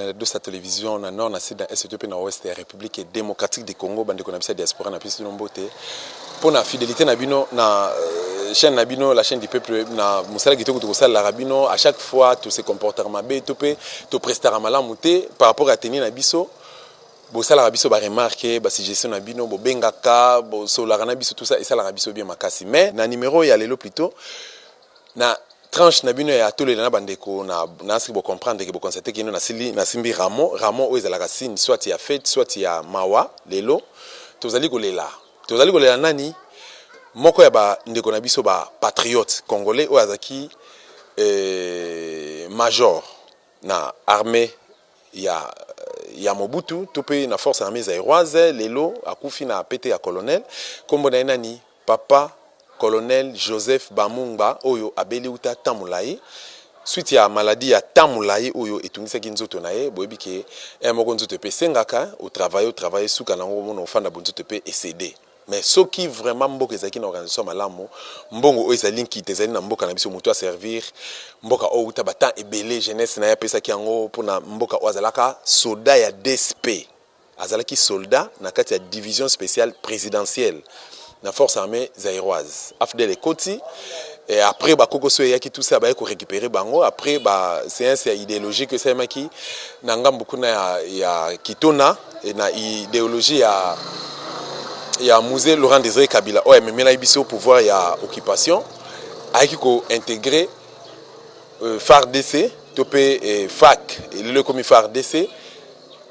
la de sa télévision na nord na sud na est na ouest ya République démocratique du Congo bande ko na bisa diaspora na pisi nombote pour la fidélité na bino na chaîne na bino la chaîne du peuple na musala kitoko to sala la rabino à chaque fois tous ces comportements be to pe to prestara malamu te par rapport à tenir na biso bo sala rabiso ba remarquer ba suggestion na bino bo bengaka bo solara na biso tout ça et ça la rabiso bien makasi mais na numéro ya lelo plutôt na tranche na bino ya tole na bandeko na si bo comprendre que bo constater que na simbi Ramon o ezala kasine soit ya fête soit ya mawa lelo tozali kolela nani moko ya ba ndeko na biso ba patriote congolais o azaki major na armée ya Mobutu topé na force armée zaïroise lelo akufi na pété ya colonel kombo na nani papa colonel Joseph Bamungba oyo abeli uta tamulai suite ya maladie ya tamulai oyo etungisaki nzoto na ye boyebi ke moko nzoto pe sengaka au travail suka nango mono fanda bonzoto pe excédé mais ce qui vraiment mboka ezaki na organisation malamu mbongo oyo ezali nkite ezali na mboka na biso moto a servir mboka oyo uta bata ebele jeunesse na ya pesa ki yango pona mboka oyo azalaka soldat ya DSP azalaki soldat na kati ya division spéciale présidentielle na force armée zaïroise afdel ekoti et après ba kokoso yaki tout ça ba ko récupérer bango après ba séance idéologique que ça maki na ngambo kuna ya kitona et na idéologie ya musée Laurent Désiré Kabila o memela biso pouvoir ya occupation ayaki ko intégrer FARDC topé FAC et le commis FARDC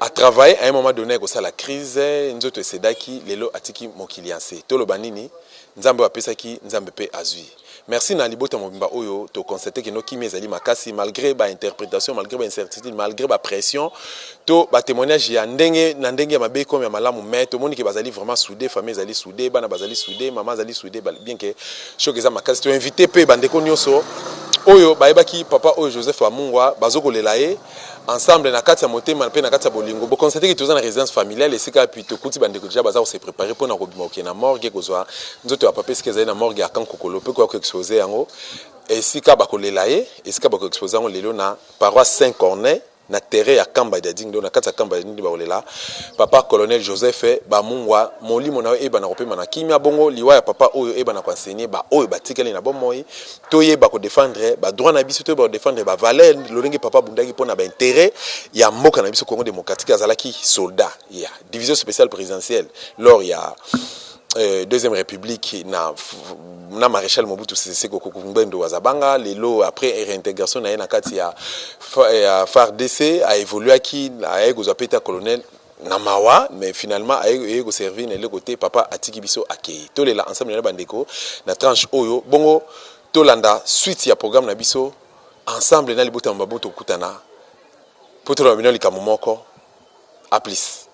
a travaillé à un moment donné ko ça la crise nzoto sedaki lelo atiki mokilianse tolo banini nzambe apesaki nzambe pe azui. Merci na libota mobimba oyo to constater que no kimi ezali makasi malgré ba interprétation malgré ba incertitude malgré ba pression to ba témoignage ya ndenge na ndenge ya mabe comme ya malamu mais to moni ke bazali vraiment soudé famille ezali soudé bana bazali soudé maman ezali soudé bien que choc eza makasi to invité pe bandeko nyonso oyo bayebaki papa oyo Joseph Bamungwa bazokolela ye ensemble na kati ya motema pe na kati ya bolingo bo constater que toza na résidence familiale esika puis to kuti bandeko déjà baza se préparer pour na kobima okena na morgue kozwa nzoto ya papa esika ezali na morgue ya kankokolo pe ko exposer yango esika bakolela ye esika bako exposer yango lelo na paroisse Saint-Corneille na terre ya Kamba Dading do na kati ya Kamba Dading bakolela papa colonel Joseph Bamungwa molimo na eba na kopema na kimia bongo liwa ya papa oyo eba na enseigner ba oyo batikali na bomoi toye bako défendre ba droit na biso to ba défendre ba valeur lolenge papa bundaki pona ba intérêt ya mboka na biso Congo démocratique azalaki soldat ya division spéciale présidentielle lors ya deuxième république na maréchal Mobutu Sese Koko Ngbendu wazabanga lelo après réintégration na kati ya FARDC a évolué qui a ego peta colonel na mawa mais finalement a ego servi na le côté papa atiki biso akei to lela ensemble na bandeko na tranche oyo bongo to landa suite ya programme na biso ensemble na libota mbaboto kutana poto la bino likamu moko a plus.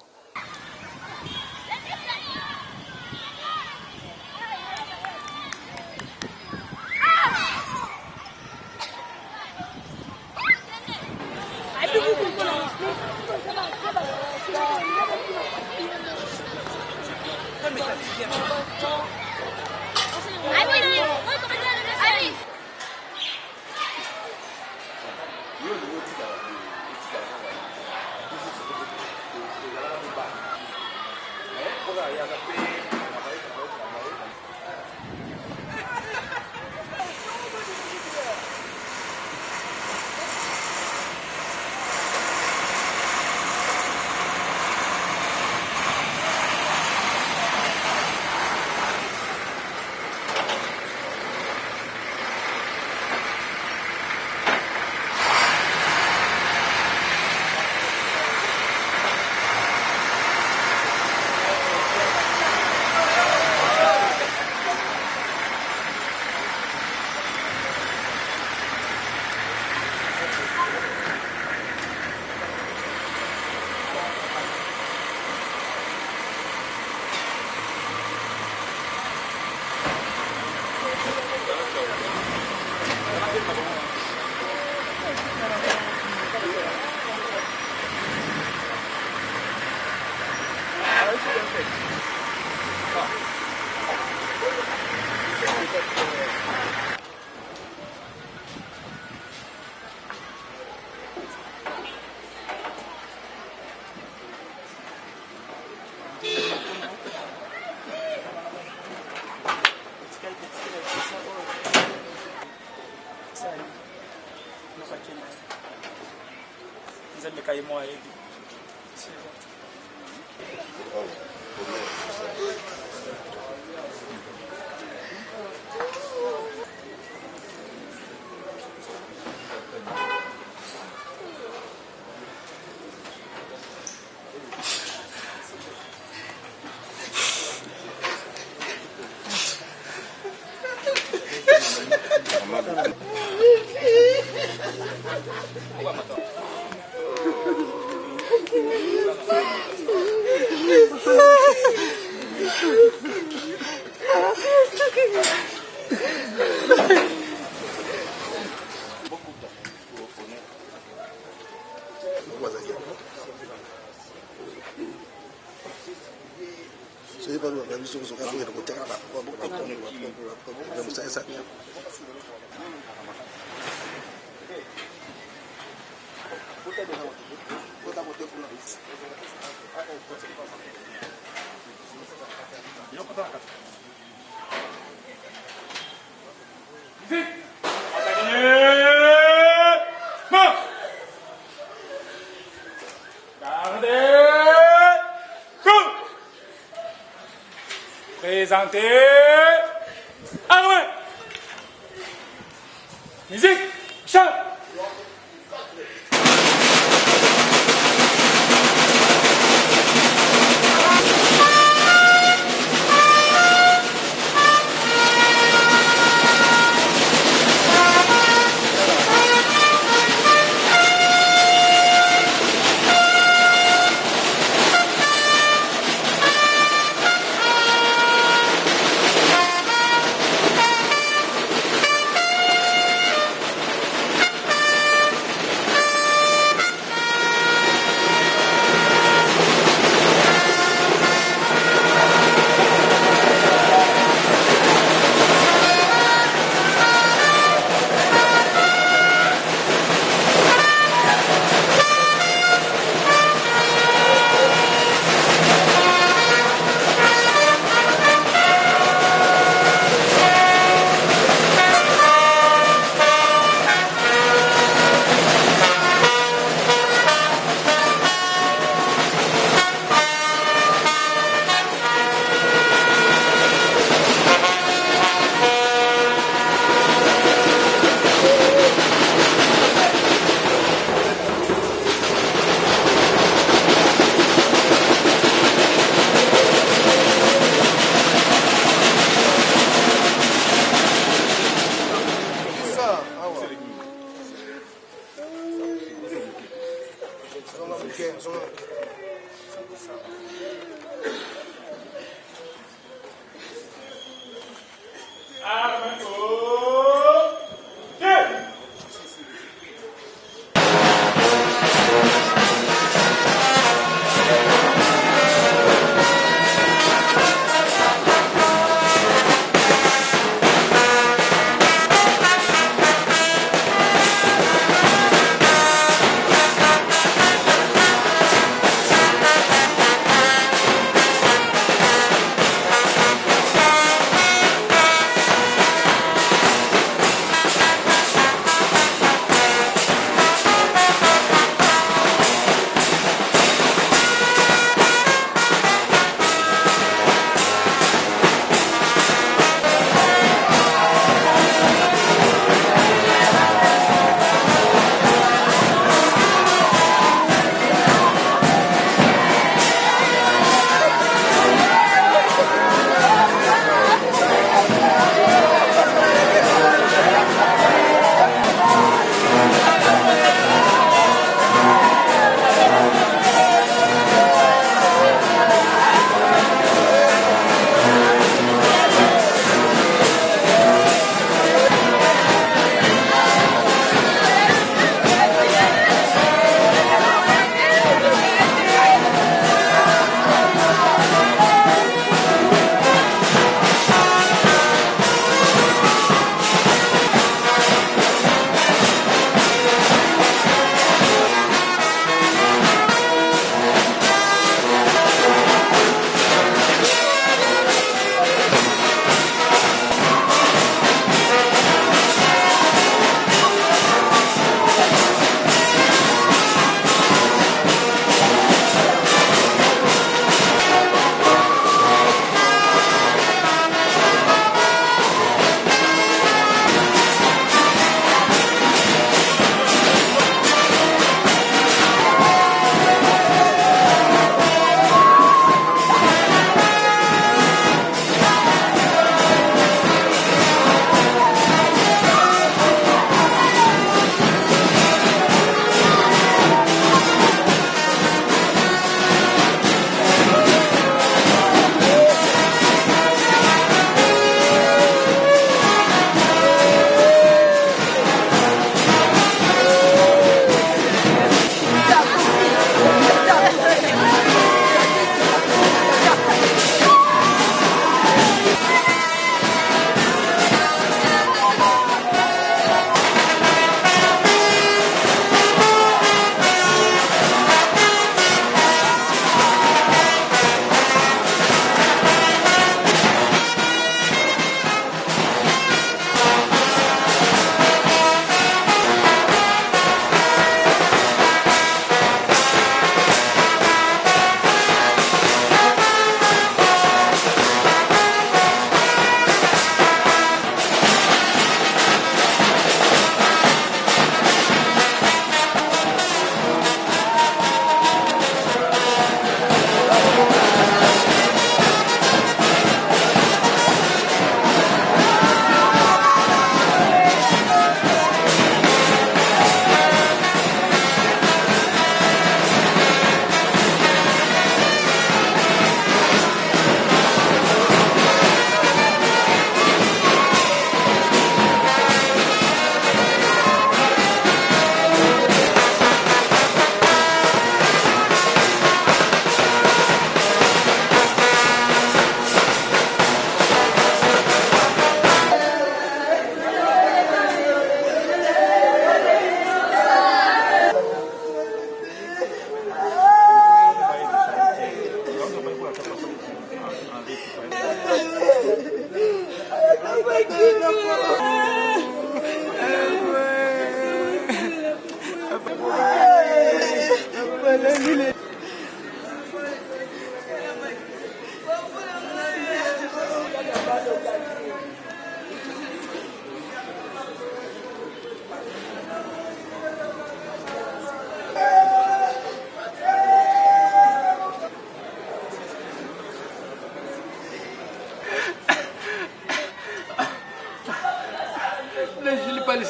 Présentez. Armée. Musique. Chant.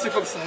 c'est comme ça.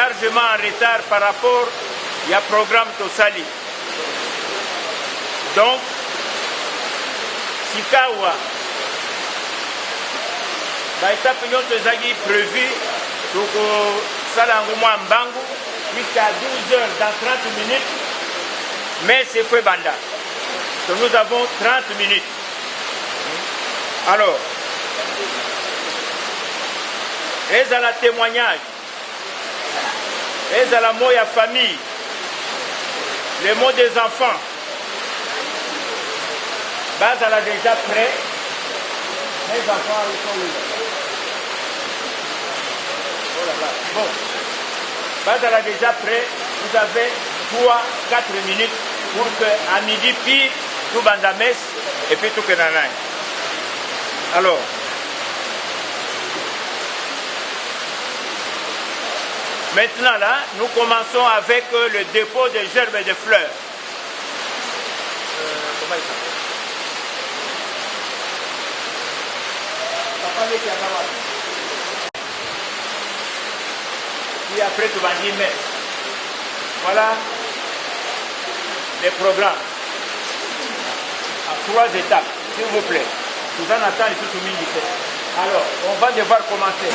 largement en retard par rapport au programme Tosali. Donc, Sikawa, l'étape qui est prévue pour Salangouma Mbangu jusqu'à 12 heures dans 30 minutes, mais c'est fait Banda. Donc nous avons 30 minutes. Alors, et à la témoignage, et à la mot à famille, les mots des enfants, Baz elle a déjà prêt, les enfants ils sont là. Oh là là, bon. Baz elle a déjà prêt, vous avez 3-4 minutes pour qu'à midi pile, tout bandames et puis tout que nanay. Alors, maintenant là, nous commençons avec le dépôt des gerbes et des fleurs. Comment il s'appelle? Puis après tu vas dire mais voilà les programmes à 3 étapes, s'il vous plaît. Nous en attendons tout le monde. Alors, on va devoir commencer.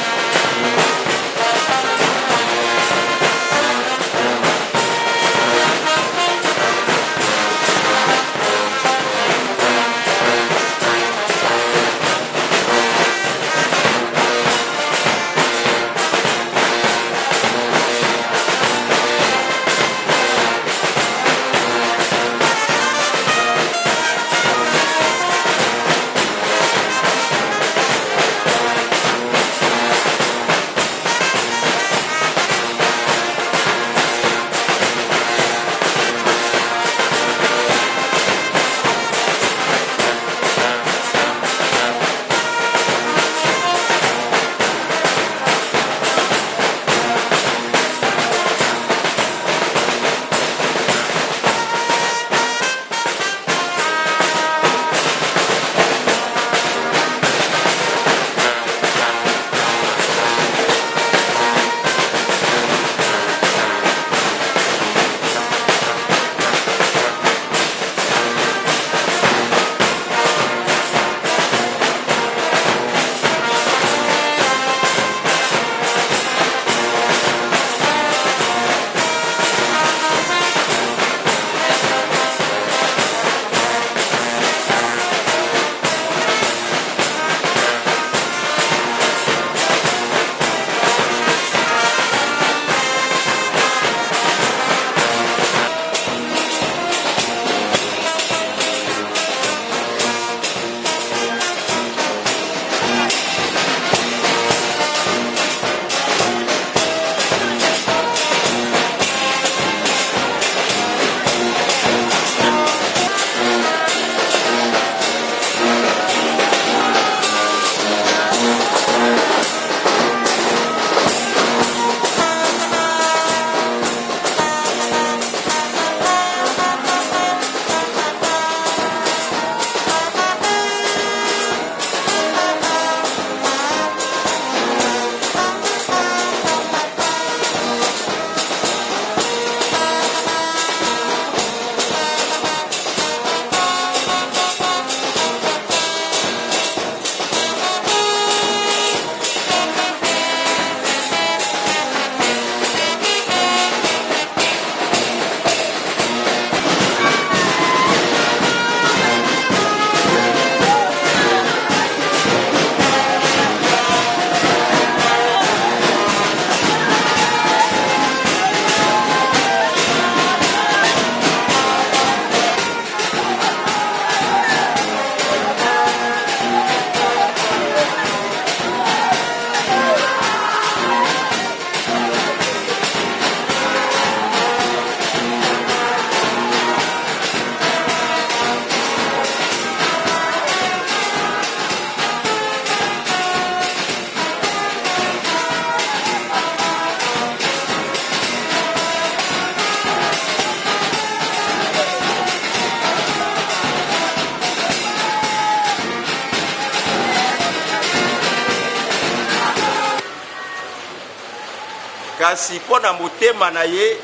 kasi pona motema na ye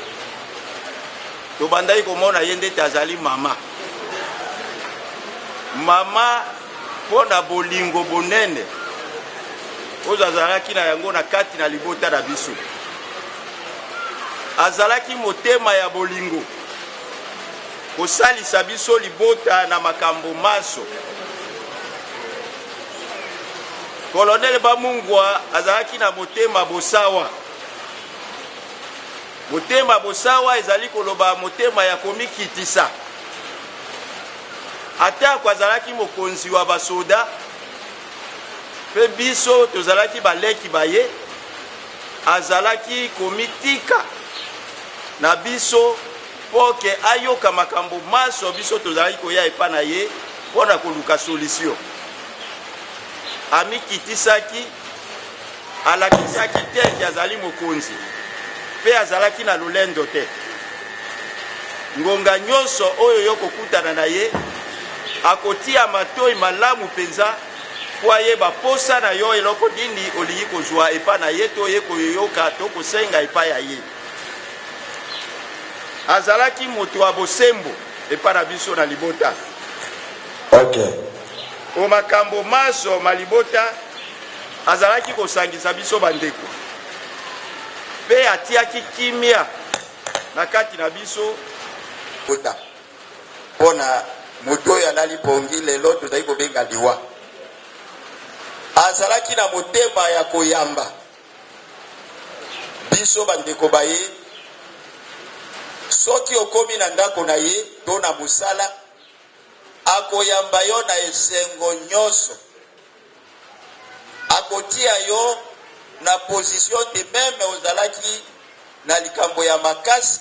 tobandaki komona ye ndete azali mama pona bolingo bonene oyo azalaki na yango na kati na libota na biso azalaki motema ya bolingo kosalisa biso libota na makambo maso. Colonel Bamungwa azalaki na motema bosawa. Motema bosawa ezali koloba motema ya komikitisa. Ata kwa azalaki mokonzi wa basoda pe biso tozalaki baleki baye azalaki komitika na biso poke ayoka makambo maso biso tozalaki koya epa na ye pona koluka solution. Amikitisaki alakisaki te azali mokonzi pe azalaki na lolendo te. Ngonga nyonso oyo yokokutana na ye akotia matoi malamu penza kwa ye baposa na yo eloko dini olingi kozwa epa na ye to ye koyoka to kosenga epa ya ye. Azalaki moto wa bosembo epa na biso na libota. Okay. O makambo maso malibota azalaki kosangisa biso bandeko. Pe atiaki kimia na kati na biso bota. Pona moto ya nali pongi lelo tozali kobenga liwa. Azalaki na motema ya koyamba biso bandeko baye soki okomi na ndako na ye to na musala akoyamba yo na esengo nyonso akotia yo na position te meme ozalaki na likambo ya makasi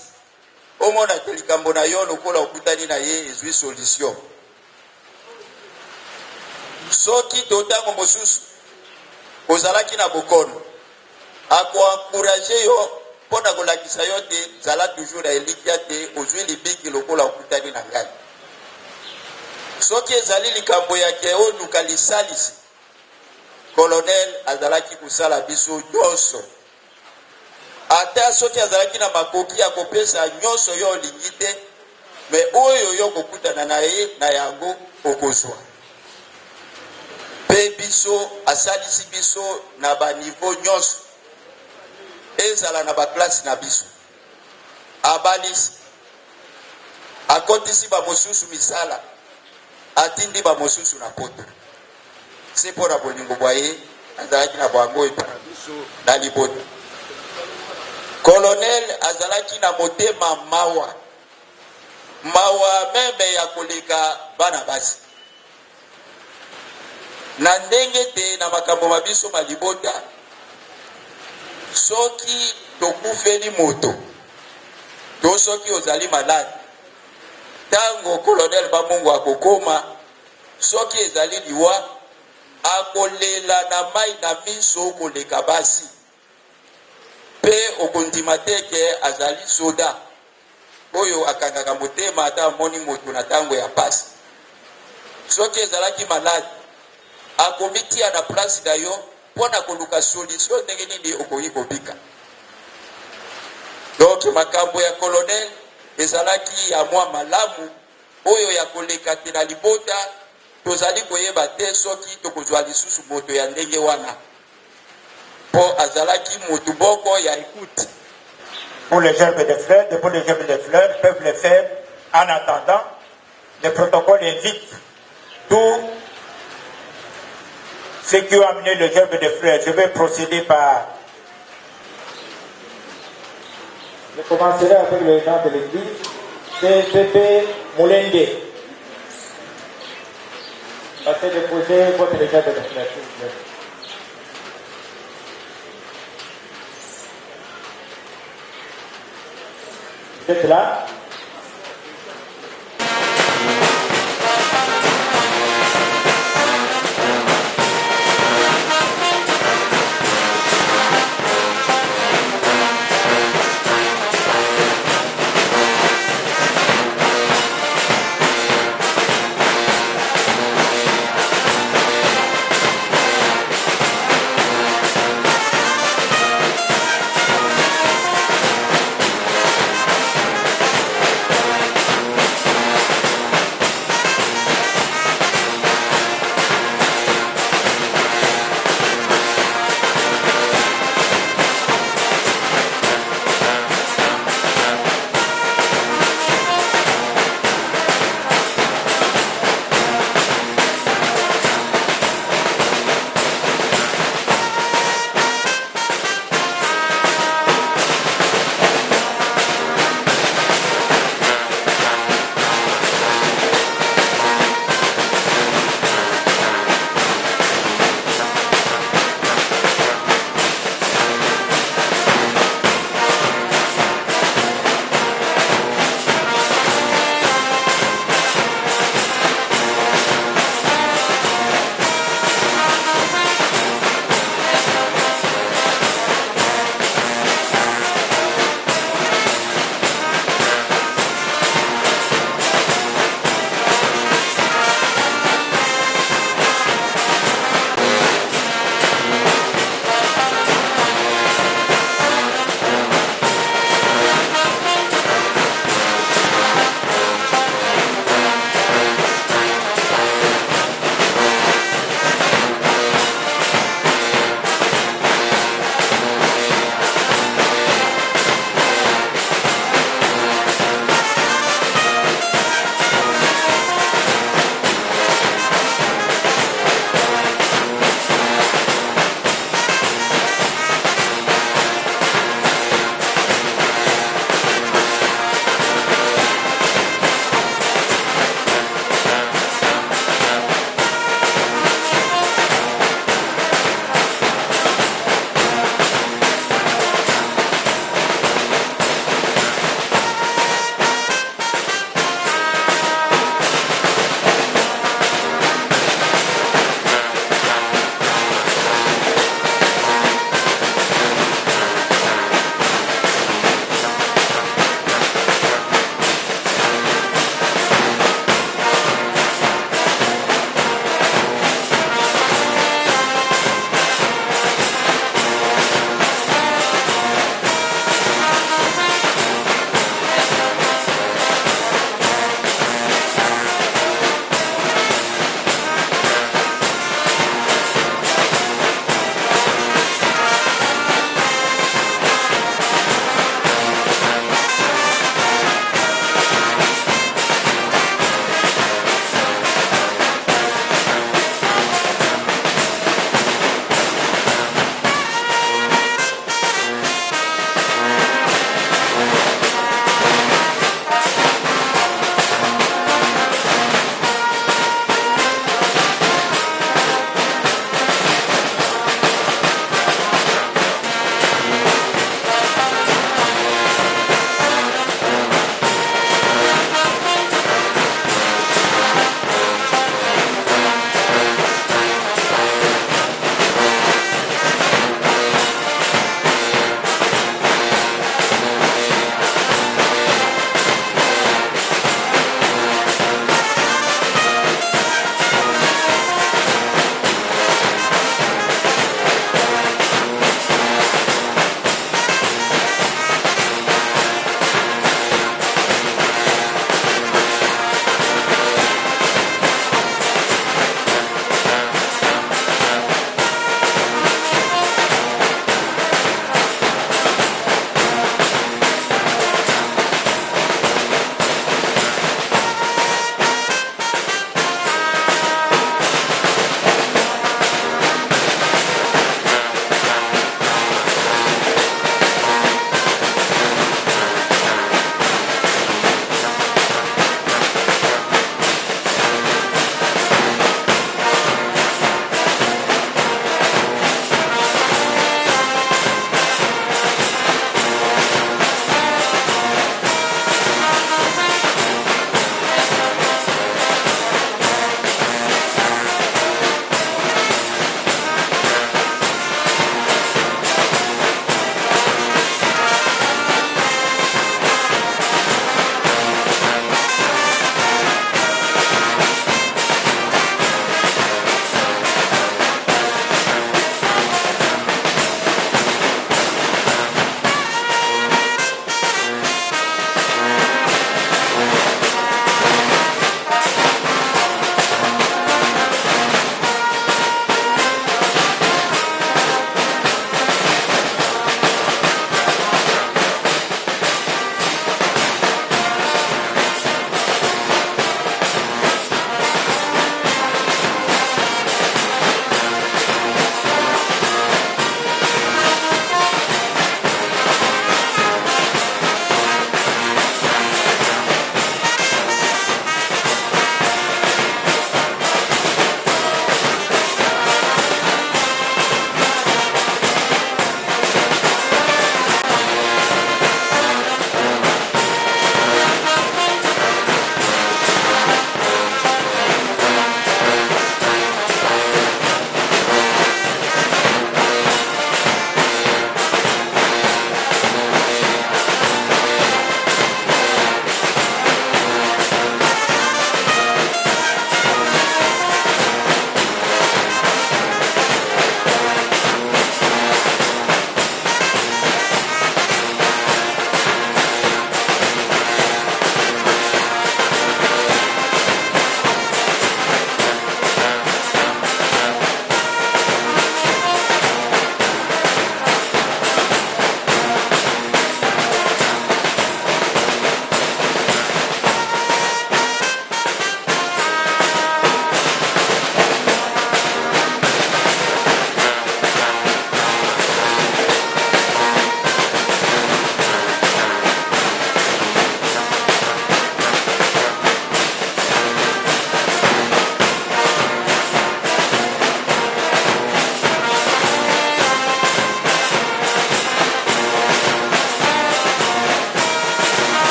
omona te likambo na yo lokola okutani na ye ezwi solution. Soki totango mosusu ozalaki na bokono akoencourager yo pona kolakisa yo te zala toujours na elikia te ozwi libiki lokola okutani na ngai. Soki ezali likambo ya keo luka lisalisi colonel azalaki kusala biso nyonso. Ata soki azalaki na makoki akopesa nyonso yo olingi te me oyo yo kokutana na ye na yango okozwa. Pe biso asalisi biso na ba niveau nyonso ezala na ba classe na biso abalisi akotisi ba mosusu misala atindi ba mosusu na poto sepo na bolingo bwaye azalaki na bango epa biso na libota. Colonel azalaki na motema mawa meme ya koleka bana basi na ndenge te na makambo mabiso malibota. Soki tokufeli moto to soki ozali malade tango Colonel Bamungwa akokoma soki ezali liwa akolela na mai na miso koleka basi pe okondima teke azali soda oyo akangaka motema ata moni moto na tango ya pasi. Soki ezalaki malade akomitia na place na yo pona koluka solution ndenge nini okoki kobika. Donc makambo ya colonel ezalaki ya mwa malamu oyo ya koleka te na libota tozali koyeba te soki tokozwa lisusu moto ya ndenge wana po azalaki motu boko ya écoute. Pour les gerbes de fleurs, pour les gerbes de fleurs peuvent le faire en attendant. Le protocole invite tous ceux qui ont amené le gerbe de fleurs. Je vais procéder par... Je commencerai avec le nom de l'église. C'est Pépé Moulende. Passez de poser votre gerbe de fleurs, s'il vous plaît. Vous êtes là?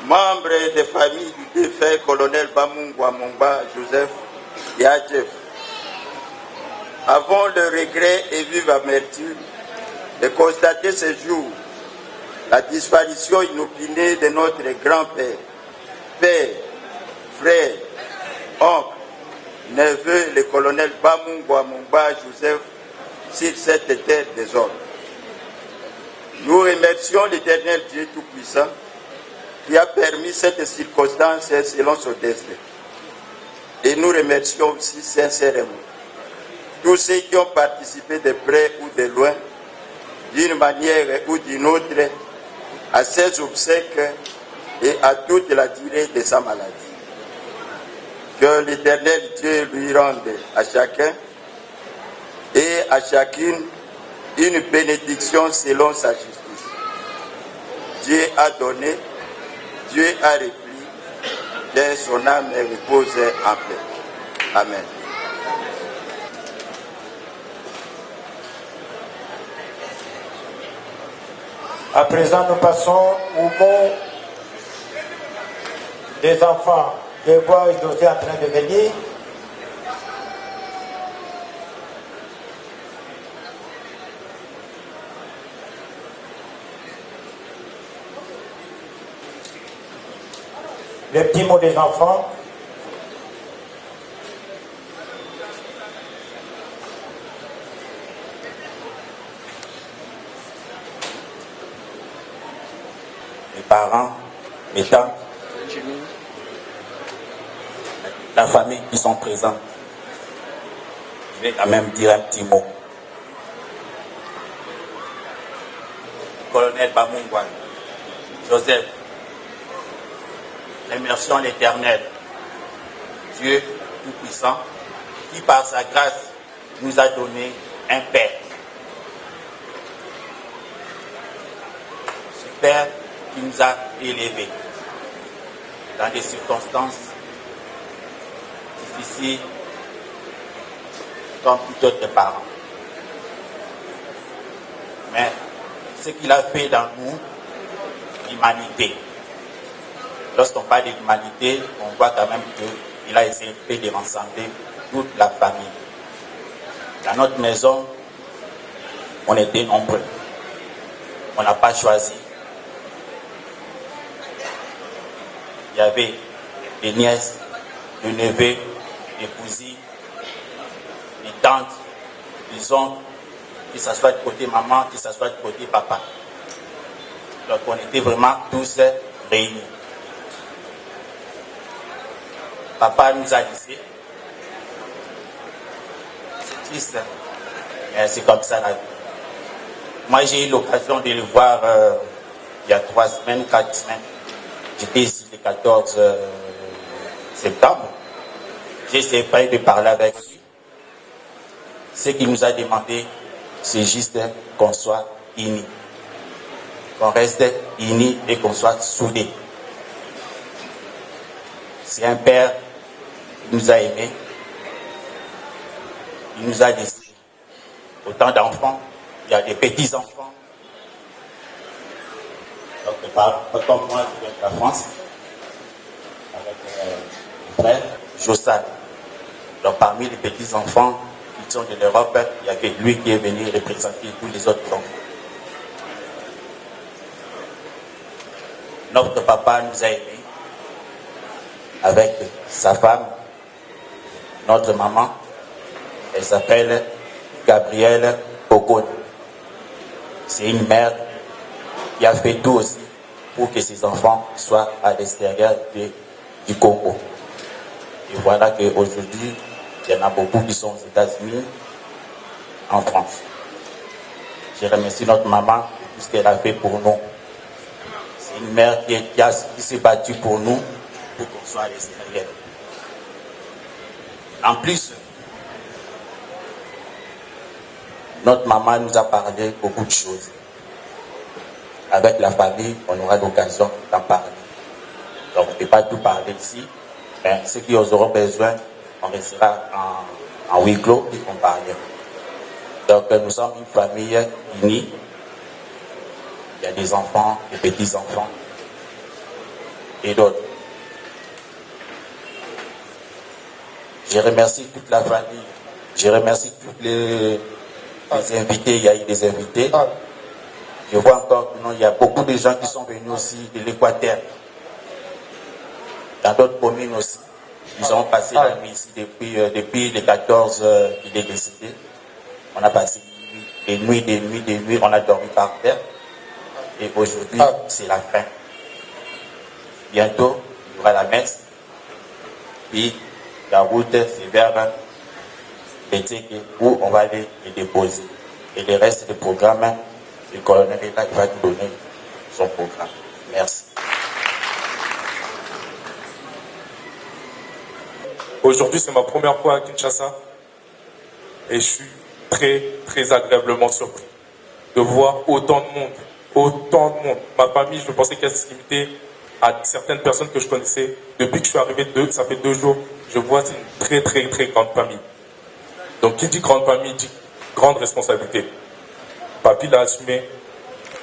membres des familles du défunt colonel Bamungwa Mongba Joseph Yadjef, avons le regret et vive amertume de constater ce jour la disparition inopinée de notre grand-père, père, frère, oncle, neveu, le colonel Bamungwa Mongba Joseph, sur cette terre des hommes. Nous remercions l'Éternel Dieu Tout-Puissant qui a permis cette circonstance selon son destin. Et nous remercions aussi sincèrement tous ceux qui ont participé de près ou de loin, d'une manière ou d'une autre, à ces obsèques et à toute la durée de sa maladie. Que l'Éternel Dieu lui rende à chacun et à chacune une bénédiction selon sa justice. Dieu a donné, Dieu a repris, que son âme repose en paix. Amen. À présent, nous passons au mot des enfants. Je vois le dossier en train de venir. Les petits mots des enfants. Mes parents, mes tantes, la famille qui sont présents. Je vais quand même dire un petit mot. Colonel Bamungwa Joseph, remercions l'Éternel, Dieu Tout-Puissant, qui par sa grâce nous a donné un Père. Ce Père qui nous a élevés dans des circonstances difficiles comme tout autre parent. Mais ce qu'il a fait dans nous, l'humanité. Lorsqu'on parle de l'humanité, on voit quand même qu'il a essayé de rassembler toute la famille. Dans notre maison, on était nombreux. On n'a pas choisi. Il y avait des nièces, des neveux, des cousines, des tantes, des oncles, que ce soit de côté maman, que ce soit de côté papa. Donc on était vraiment tous réunis. Papa nous a laissés. C'est triste, mais c'est comme ça la vie. Moi j'ai eu l'occasion de le voir il y a 3 semaines, 4 semaines. J'étais ici le 14 septembre. J'ai essayé de parler avec lui. Ce qu'il nous a demandé, c'est juste qu'on soit unis. Qu'on reste unis et qu'on soit soudés. C'est un père qui nous a aimés. Il nous a laissé autant d'enfants. Il y a des petits-enfants. Donc, comme moi, je viens de la France, avec mon frère, Jossal. Donc, parmi les petits-enfants qui sont de l'Europe, il n'y a que lui qui est venu représenter tous les autres enfants. Notre papa nous a aimés avec sa femme, notre maman. Elle s'appelle Gabrielle Okon. C'est une mère qui a fait tout aussi pour que ses enfants soient à l'extérieur du Congo. Et voilà qu'aujourd'hui, il y en a beaucoup qui sont aux États-Unis, en France. Je remercie notre maman pour tout ce qu'elle a fait pour nous. C'est une mère qui s'est battue pour nous, pour qu'on soit à l'extérieur. En plus, notre maman nous a parlé beaucoup de choses. Avec la famille, on aura l'occasion d'en parler. Donc, on ne peut pas tout parler ici, mais ceux qui auront besoin, on restera en huis clos et on parlera. Donc, nous sommes une famille unie. Il y a des enfants, des petits-enfants. et d'autres. Je remercie toute la famille, je remercie tous les invités, il y a eu des invités. Je vois encore que il y a beaucoup de gens qui sont venus aussi de l'Équateur, dans d'autres communes aussi. Ils ont passé la nuit ici depuis le 14, il est décédé. On a passé des nuits, on a dormi par terre. Et aujourd'hui, c'est la fin. Bientôt, il y aura la messe. Puis, la route, c'est vers Béteke où on va aller les déposer. Et le reste du programme, le colonel État va nous donner son programme. Merci. Aujourd'hui, c'est ma première fois à Kinshasa et je suis très, très agréablement surpris de voir autant de monde. Autant de monde. Ma famille, je pensais qu'elle se limitait à certaines personnes que je connaissais. Depuis que je suis arrivé, ça fait 2 jours, je vois c'est une très, très, très grande famille. Donc, qui dit grande famille, dit grande responsabilité. Papi l'a assumé,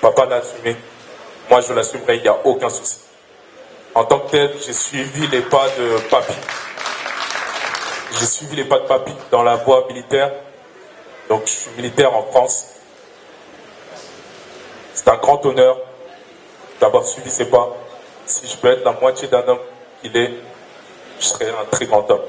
papa l'a assumé. Moi, je l'assumerai, il n'y a aucun souci. En tant que tel, j'ai suivi les pas de papi. J'ai suivi les pas de papi dans la voie militaire. Donc, je suis militaire en France. C'est un grand honneur d'avoir suivi ses pas. Si je peux être la moitié d'un homme qu'il est, je serai un très grand homme.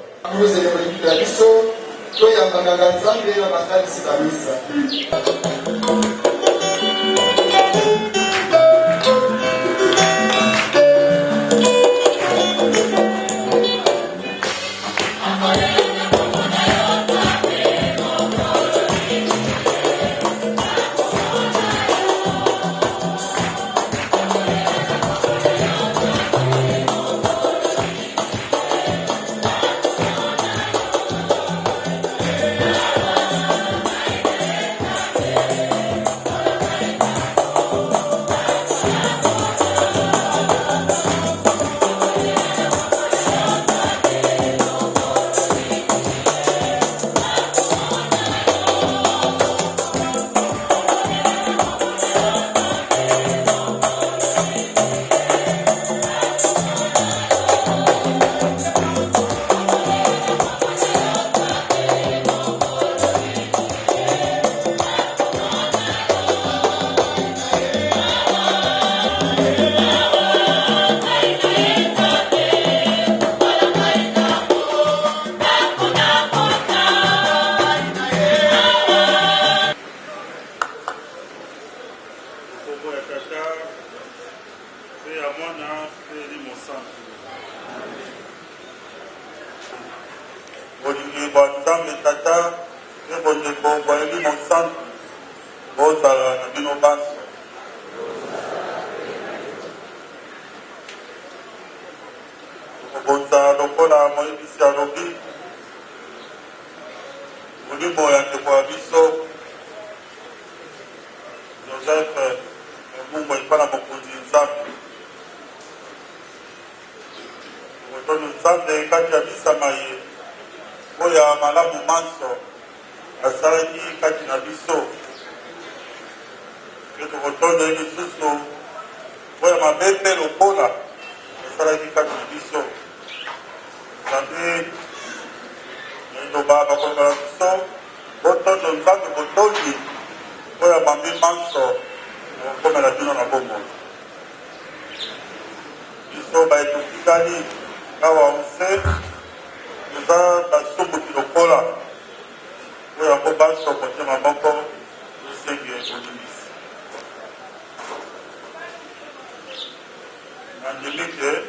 Yeah.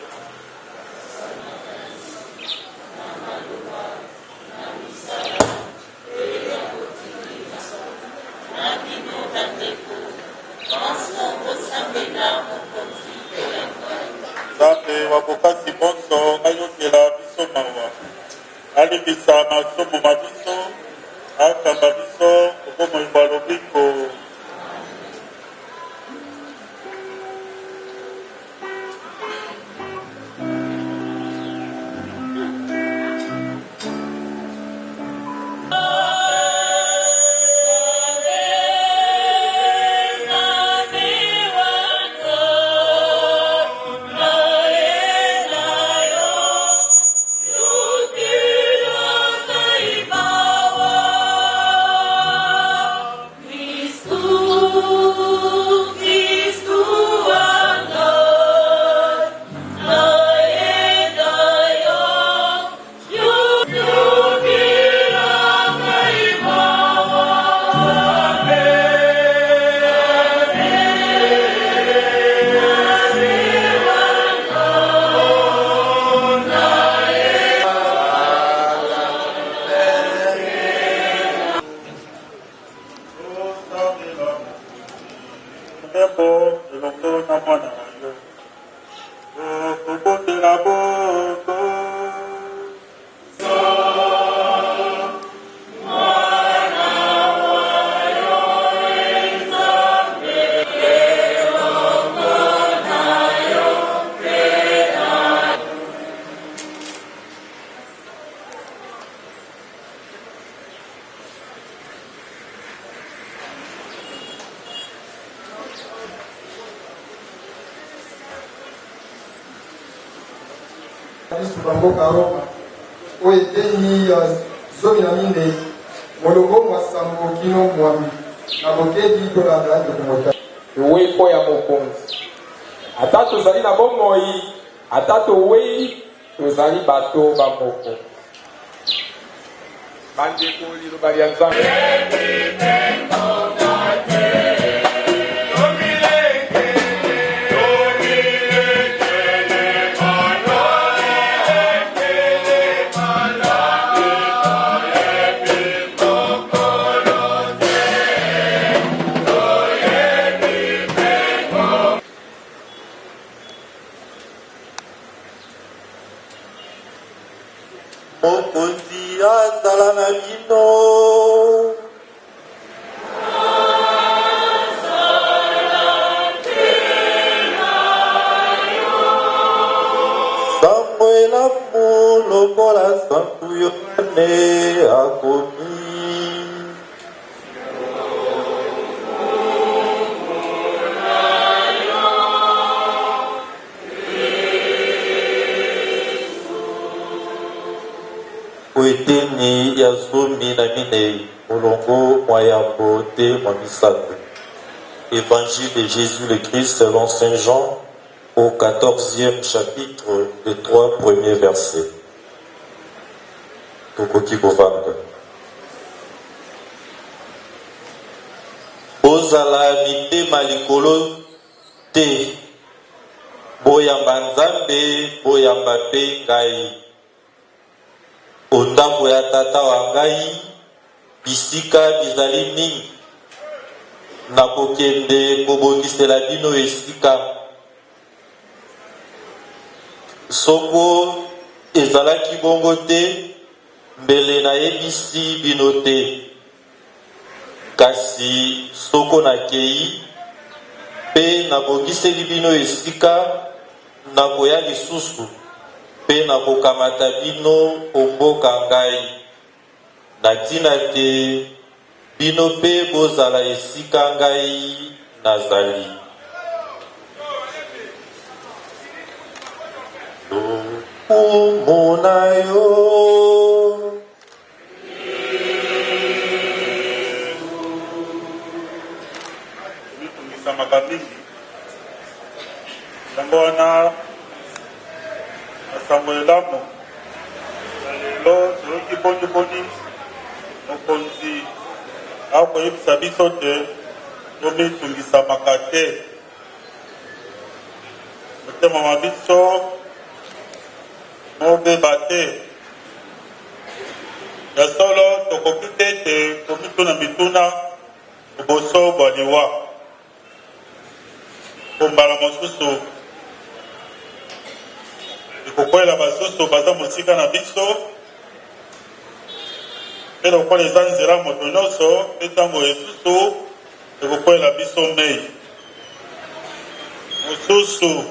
biso bango karoma oyo eteni ya zomi na mine molongo mwasango kino mwami na bokedi tolanda ndokomota wepo ya mokonzi ata tozali na bomoi ata towei tozali bato bamoko bandeko liloba lya nzambe mokonzi azala na bino sango elamu lokola santu Yohane akomi eteni ya zomi na minei molongo mwayambo te mwa misato. Évangile de Jésus le Christ selon Saint Jean au 14e chapitre des 3 premiers versets. Tokoki kovanda. Bozala mitema likolo te, boyamba Nzambe, boyamba pe ngai. Ondambo ya tata wa ngai bisika bizali mingi nakokende kobongisela bino esika soko ezalaki bongo te mbele nayebisi bino te kasi soko nakei mpe nabongiseli bino esika nakoya lisusu mpe nakokamata bino omboka ngai na ntina te bino mpe bozala esika ngai nazali. Lokumu na yo mitungisamaka mingi yango wana asango elamu lelo toyoki boniboni mokonzi akoyebisa biso te tomitungisamaka te motema ma biso mobeba te ya solo tokoki te ete tomituna mituna liboso bwa liwa kombala mosusu ekokwela basusu baza mosika na biso mpe lokola eza nzela moto nyonso mpe ntango esusu ekokwela biso mei mosusu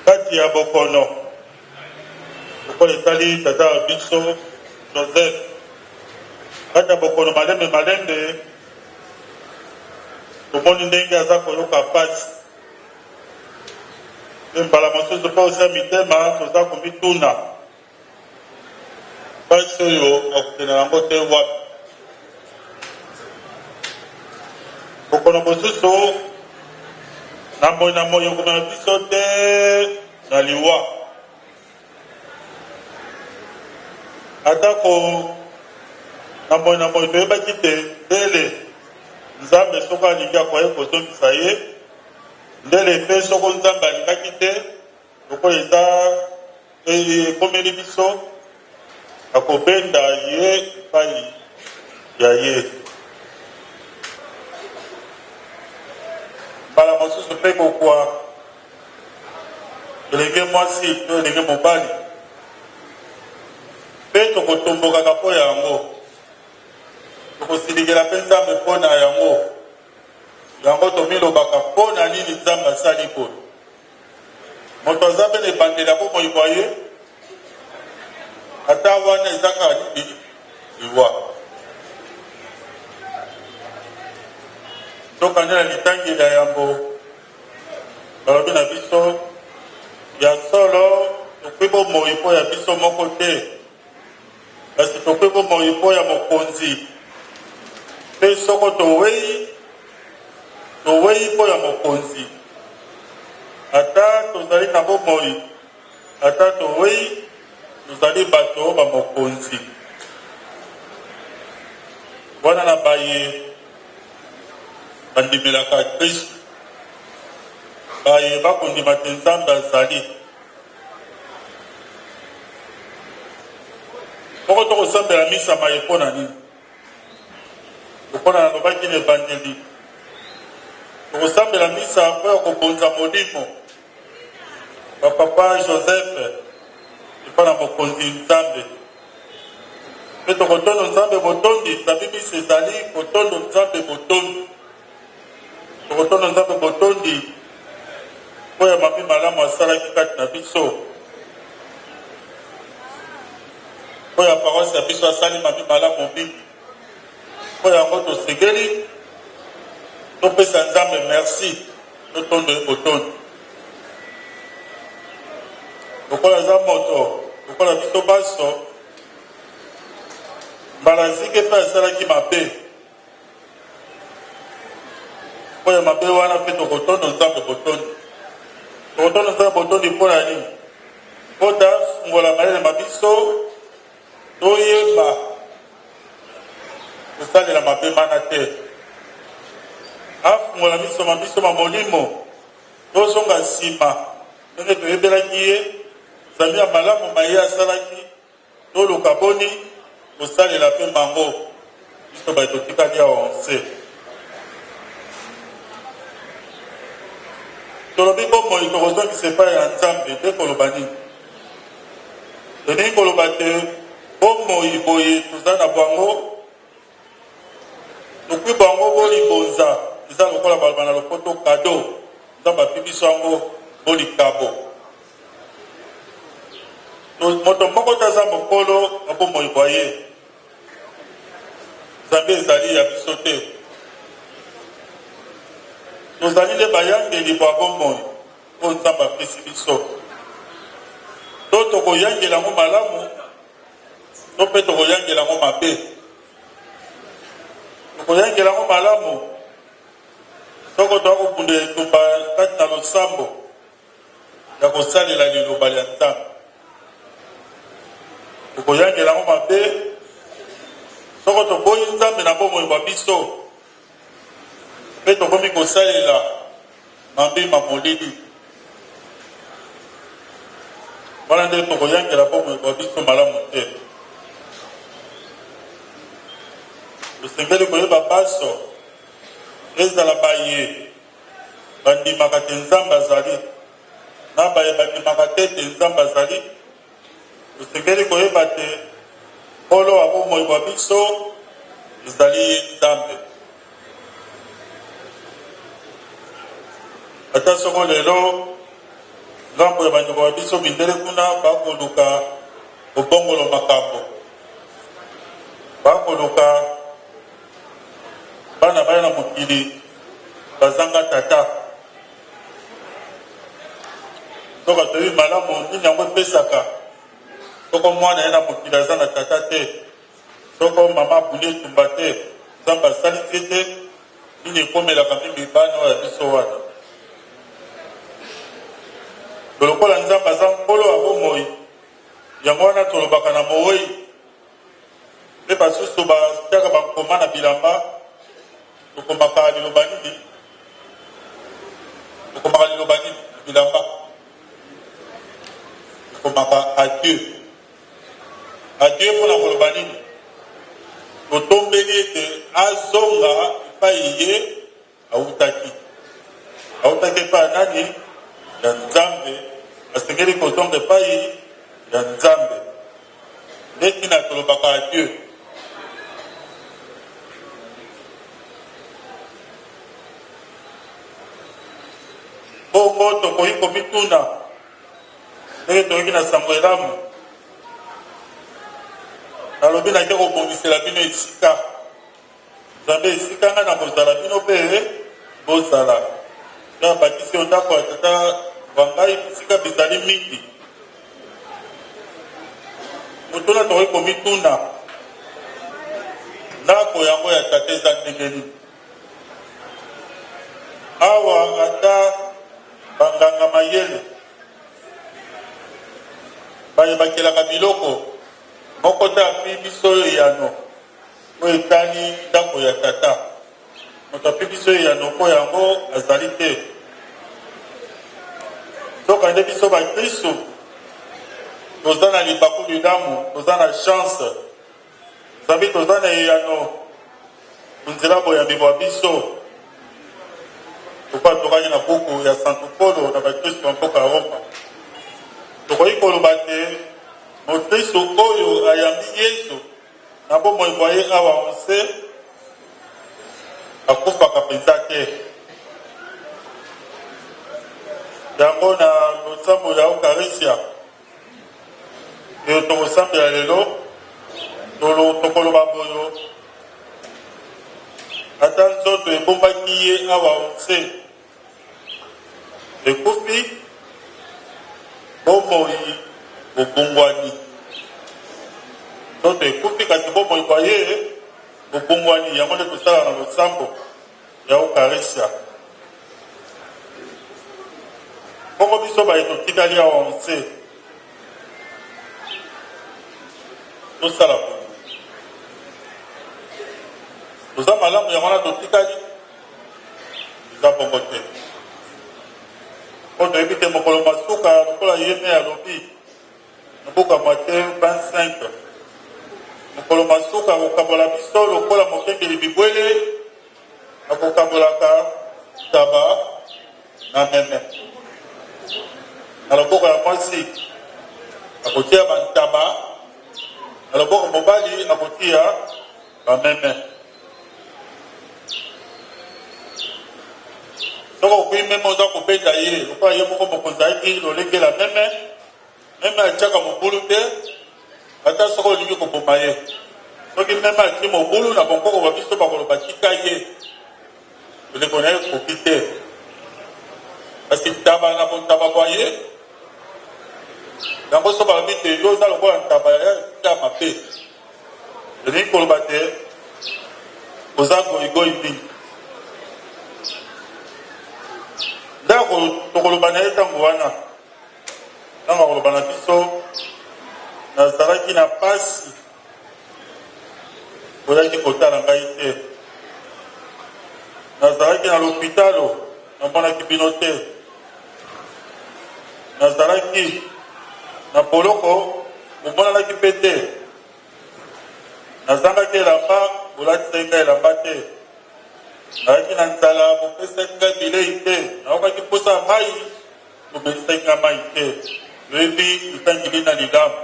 kati ya bokono lokola etali tata ya biso Joseph kati ya bokono malembe malembe tomoni ndenge aza koyoka pasi mbala mosusu mpe osia mitema toza komituna pasi oyo akokende yango te wapi bokono mosusu na moi na moi okoma biso te na liwa atako na moi toyebaki te ndele nzambe soko alingi akoye kozongisa ye ndele mpe soko nzambe alingaki te lokola eza ekomeli biso akobenda ye epai ya ye mbala mosusu mpe kokwa elenge mwasi to elenge mobali mpe tokotombokaka mpo yango tokosilikela mpe nzambe mpo na yango tomilobaka mpo na nini nzambe asali boye moto aza mpe na ebandeli ya bomoi bwa ye ata wana ezaka nini liwa tokande na litangeli ya yambo balobi na biso ya solo tokwi bomoi mpo ya biso moko te kasi tokwi bomoi mpo ya mokonzi mpe soko towei mpo ya mokonzi ata tozali na bomoi ata towei tozali bato bamokonzi wana na baye bandimelaka kristu baye bakondima te nzambe azali moko tokosambela misa maye mpo na nini mpona nalobaki na evangeli tokosambela misa mpo ya kobonza molimo bapapa joseph epa na mokonzi nzambe mpe tokotondo nzambe botondi nzambe misa ezali kotondo nzambe botondi tokotondo nzambe botondi mpo ya mabe malamu asalaki kati na biso mpo ya paroisse ya biso asali mabe malamu mingi mpo yango tosengeli topesa nzambe merci totondo ye botondi lokola aza moto lokola biso baso mbala zike mpe asalaki mabe mpo ya mabe wana mpe tokotondo nzambe botondi tokotondo nzambe botondi mpo na nini mpo tafungola mayele ma biso toyeba kosalela mabe mana te afungola miso ma biso ma molimo tozonga nsima ndenge toyebelaki ye nzambe ya malamu maye asalaki toluka boni kosalela mpe mango biso baye totikali awa onse tolobi bomoi tokozongisa epai ya nzambe nde koloba nini tolingi koloba te bomoi boye toza na bwango tokwi bwango bolibonza eza lokola baloba na lopoto kado nzambe api biso yango bolikabo moto moko taza mokolo na bomoi bwa ye nzambe ezali ya biso te tozali nde bayangeli bwa bomoi mpo nzambe apesi biso to tokoyangela yango malamu to mpe tokoyangela yango mabe tokoyangela yango malamu soko twakobunda etumba kati na losambo ya kosalela liloba ya nzambe tokoyangela yango mabe soko toboyi nzambe na bomoi bwa biso mpe tokomi kosalela mambima molili wana nde tokoyangela bomoi bwa biso malamu te tosengeli koyeba baso ezala baye bandimaka te nzambe azali na baye bandimaka te te nzambe azali tosengeli koyeba te nkolo wa bomoi bwa biso ezali ye nzambe ata soko lelo ngambo ya bandeko ba biso mindele kuna bakoluka kobongolo makambo bakoluka bana baya na mokili bazanga tata soka toyebi malamu nini yango epesaka soko mwana ye na mokili aza na tata te soko mama abuli etumba te nzambe asali te te nini ekomelaka mingi bana oyo ya biso wana tolokola nzambe aza nkolo ya bomoi yango wana tolobaka na mowei mpe basusu batiaka bankoma na bilamba tokomaka liloba nini bilamba tokomaka adieu mpona koloba nini totombeli ete azonga epai ye awutaki epai ya nani ya nzambe asengeli kozonga epai ya nzambe nde tina tolobaka adieu bongo tokoki komituna ndenge toyoki na sango elamu nalobi nake kobongisela bino esika nzambe esika nga na kozala bino mpe bozala na bakisi yo ndako ya tata wangai bisika bizali mingi motuna tokoki komituna ndako yango ya tata eza ndenge nini awa ata banganga mayele bayebakelaka biloko moko te api biso eyano oyo etali ndako ya tata moto api biso eyano mpo yango azali te soka nde biso bakristo toza na libaku lidamu toza na chance zabi toza na eyano nzela boyambi bwa biso tokoki tokaki na buku ya santo polo na bakristo ya mboka ya roma tokoki koloba te mokristo oyo ayambi yesu na bomoi bwa ye awa onse akufaka mpenza te yango na losambo ya eukarisia eyo tokosambela lelo tokoloba boyo ata nzoto ebombaki ye awa onse ekufi bomoi bobongwani nzoto ekufi kasi bomoi bwa ye bobongwani yango nde tosala na losambo ya eukarisia bongo biso baye totikali awa onse tosala boye toza malamu yango wana totikali eza bongo te mpo toyebi te mokolo masuka lokola ye me alobi na buka Matthieu 25 mokolo masuka akokabola biso lokola mokengeli bibwele akokabolaka taba na meme na loboko ya mwasi akotia bantaba na loboko mobali akotia bameme soko okui meme oza kobenda ye lokola ye moko mokonzi ayiki lolengela meme atiaka mobulu te ata soko olingi koboma ye soki meme ati mobulu na bonkoko ba biso bakoloba tika ye eleko na ye koki te kasi ntaba na bontaba bwa ye yango so balobi te yo oza lokola ntaba ya mabe elingi koloba te oza goyigoyi mingi ndako tokoloba na ye ntango wana ntango akoloba na biso nazalaki na pasi oyaki kotala ngai te nazalaki na lopitalo namonaki bino te nazalaki na poloko omonanaki mpe te nazangaki elamba olatisaki ngai elamba te nazalaki na nzala bopesaki ngai bilei te naokaki mposa mai bomelisaki ngai mai te loyebi etangili na lilamu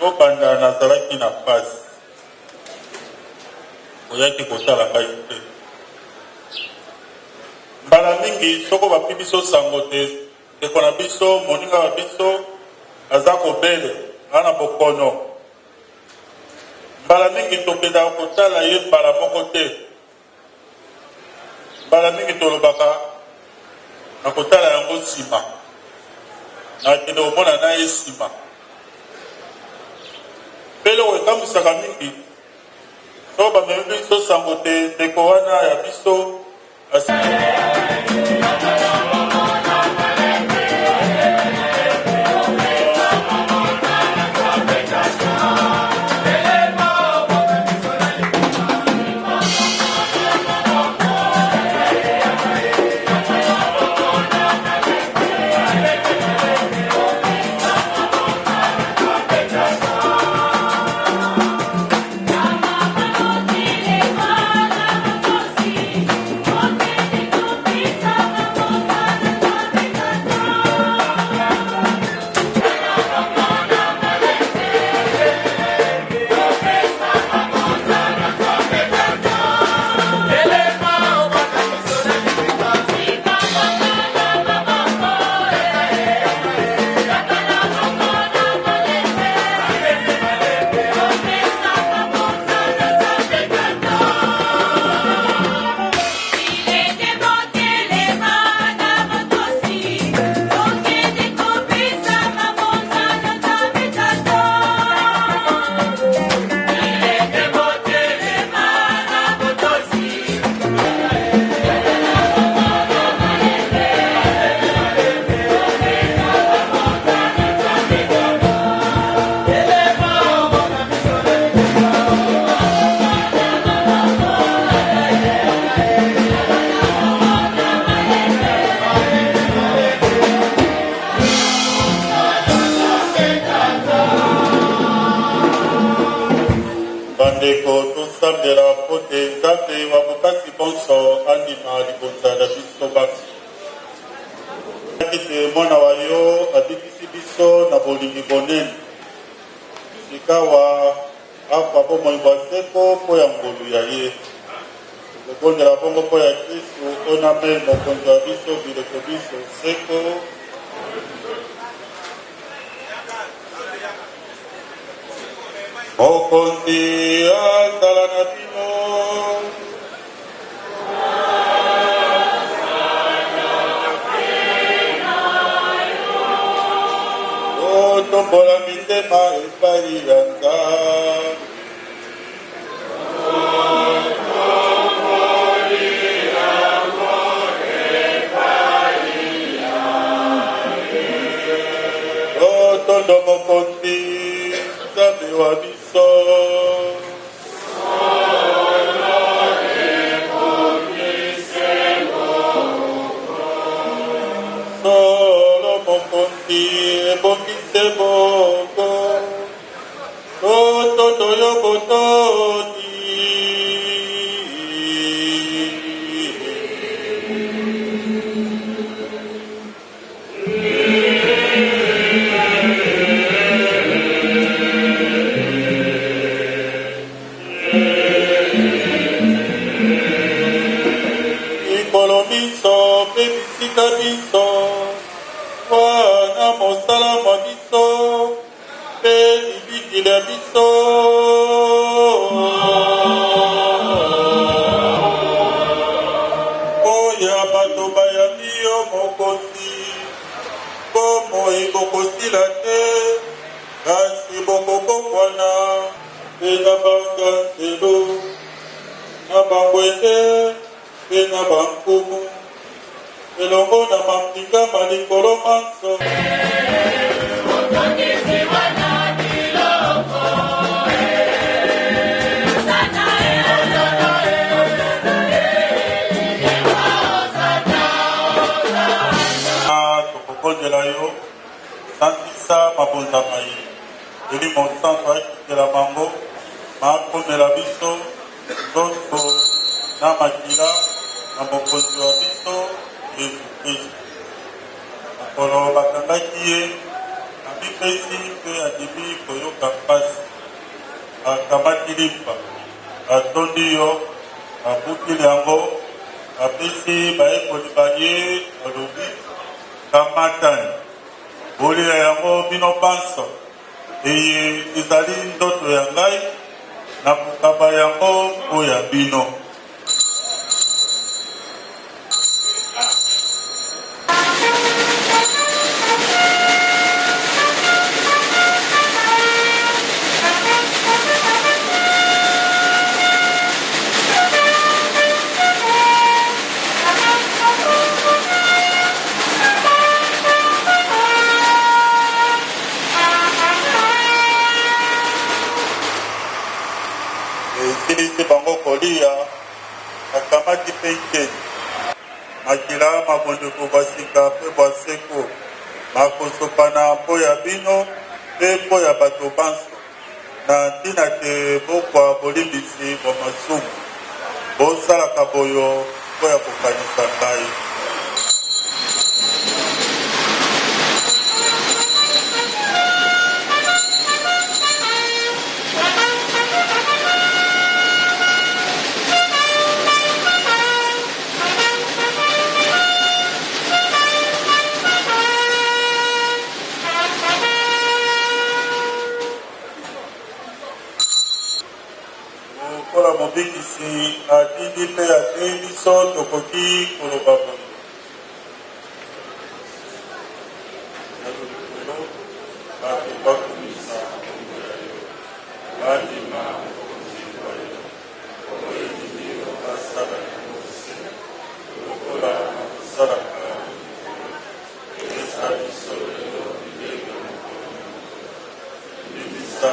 yobanda nazalaki na pasi oyaki kotala ngai te mbala mingi soko bapi biso sango te ndeko na biso moninga wa biso aza kobele nga na bokono mbala mingi tokendaka kotala ye mbala moko te mbala mingi tolobaka na kotala yango nsima nakende komona na ye nsima mpe eloko ekambwisaka mingi so bamemi biso sango te ndeko wana ya biso tosambela po te nzambe wa mokasi bonso andima libonza na biso basi te mwana wa yo abikisi biso na bolingi bonene sikawa akwa bomoi bwa seko mpo ya ngolu ya ye tokondela bongo mpo ya kristu oname mokonzi wa biso bileko biso seko mokonzi azala na bino otombola mitema epai ya nzambe otondo mokonzi nzambe wa biso solo mokonzi ebongise bongo totondo yo botoni ikolo biso mpe bisika biso wana mosala mwa biso mpe libikili ya biso oya bato bayambi yo mokonzi bomoi bokosila te kasi bokokokwana mpe na banganzelo na bangwende mpe na bankumu elongo na mampinga malikolo manso tokokondela yo santisa mabonzama ye eli mosantu akitela bango makomela biso nzoto na makila na mokonzi wa biso yesu kristu makolo bakangaki ye amipesi mpe adimi koyoka mpasi bakamati limba batondi yo babukili yango bapesi bayekoli baye balobi kamatani bolia yango bino banso eye ezali ndoto ya ngai na kokaba yango mpo ya bino esilisi bango kolia bakamati mpe nkeni makila mabondeko basika mpe baseko bakosopana mpo ya bino mpe mpo ya bato banso na ntina te bokwa bolimbisi bwa masumu bosalaka boyo mpo ya kokanisa ngai lokola mobikisi atindi mpe atei biso tokoki koloba boye bakobakomisa bandima basala lokola basalaka esa biso lelo bilenge moko libisa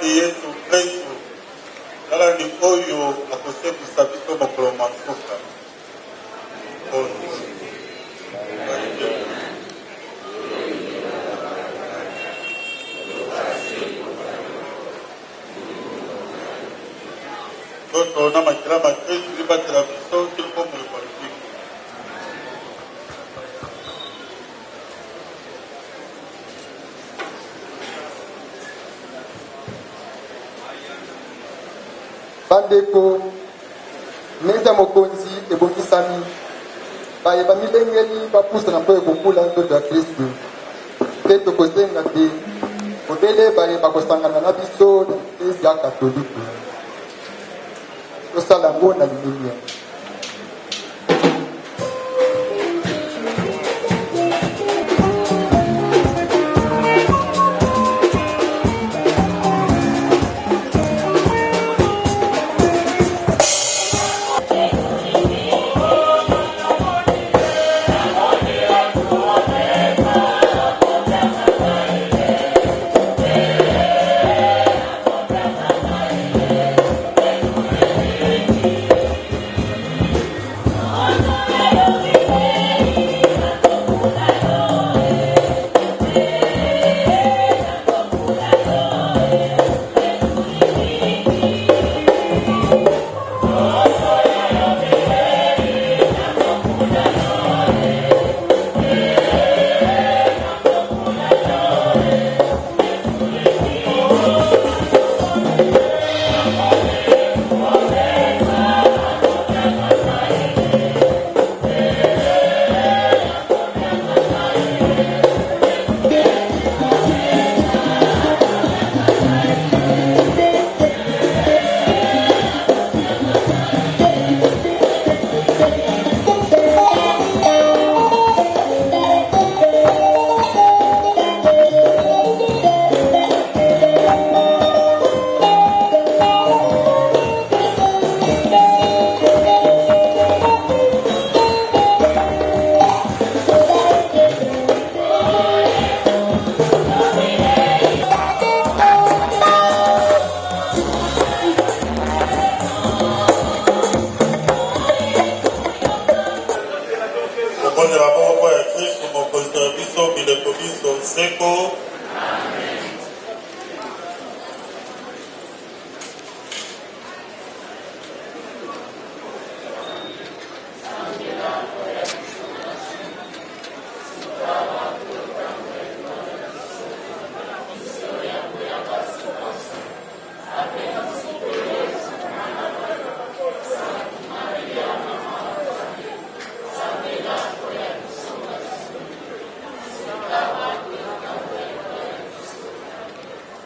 nzambe yesu kristu nalandi oyo akosepisa biso mokolo mansuka toto na makila makristu libatela biso tilikomo politiki bandeko meza mokonzi ebongisami bayeba milengeli bapusana mpo ekokula nzoto ya kristu mpe tokosenga te obele bayeba kosangana na biso na eklesi ya katolike tosala yango na lilimia.